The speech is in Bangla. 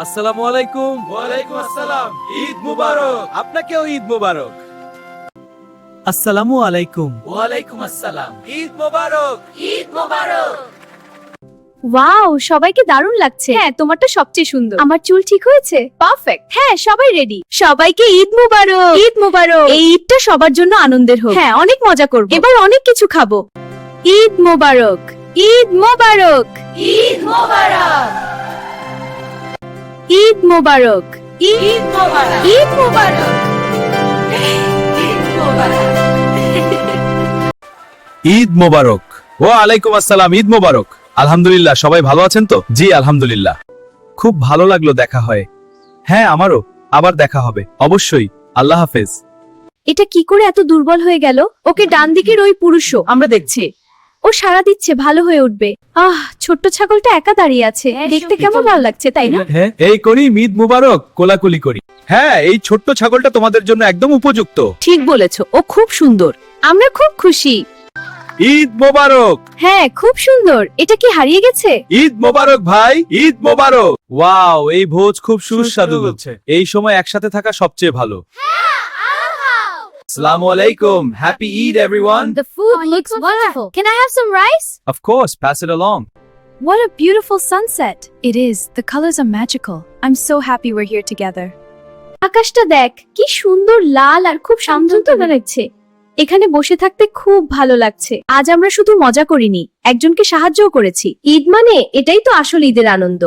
আসসালামু আলাইকুম। ওয়ালাইকুম আসসালাম। ঈদ মুবারক। আপনাকেও ঈদ মোবারক। আসসালামু আলাইকুম। ওয়ালাইকুম আসসালাম। ঈদ মুবারক। ঈদ মোবারক। ওয়াও, সবাইকে দারুণ লাগছে। হ্যাঁ, তোমারটা সবচেয়ে সুন্দর। আমার চুল ঠিক হয়েছে? পারফেক্ট। হ্যাঁ, সবাই রেডি। সবাইকে ঈদ মোবারক। ঈদ মোবারক। এই ঈদটা সবার জন্য আনন্দের হোক। হ্যাঁ, অনেক মজা করব। এবার অনেক কিছু খাবো। ঈদ মোবারক। ঈদ মোবারক। ঈদ মোবারক। ঈদ মোবারক। ঈদ মোবারক। ঈদ মোবারক। ঈদ মোবারক। ঈদ মোবারক। ওয়ালাইকুম আসসালাম। ঈদ মোবারক। আলহামদুলিল্লাহ, সবাই ভালো আছেন তো? জি আলহামদুলিল্লাহ। খুব ভালো লাগলো দেখা হয়। হ্যাঁ আমারও। আবার দেখা হবে অবশ্যই। আল্লাহ হাফেজ। এটা কি করে এত দুর্বল হয়ে গেল? ওকে ডান দিকের ওই পুরুষও আমরা দেখছি। ও সাড়া দিচ্ছে, ভালো হয়ে উঠবে। ছোট্ট ছাগলটা একা দাঁড়িয়ে আছে, দেখতে কেমন ভালো লাগছে, তাই না? হ্যাঁ, এই করি ঈদ মোবারক, কোলাকুলি করি। হ্যাঁ, এই ছোট্ট ছাগলটা তোমাদের জন্য একদম উপযুক্ত। ঠিক বলেছো, ও খুব সুন্দর। আমরা খুব খুশি। ঈদ মোবারক। হ্যাঁ, খুব সুন্দর। এটা কি হারিয়ে গেছে? ঈদ মোবারক ভাই, ঈদ মোবারক। ওয়াও, এই ভোজ খুব সুস্বাদু সুস্বাদু হচ্ছে। এই সময় একসাথে থাকা সবচেয়ে ভালো। আসসালামু আলাইকুম। Happy Eid everyone. The food looks wonderful. Can I have some rice? Of course, pass it along. What a beautiful sunset. It is. The colors are magical. I'm so happy we're here together. আকাশটা দেখ, কি সুন্দর লাল আর খুব শান্ত লাগছে। এখানে বসে থাকতে খুব ভালো লাগছে। আজ আমরা শুধু মজা করিনি, একজনকে সাহায্যও করেছি। ঈদ মানে এটাই তো আসল ঈদের আনন্দ।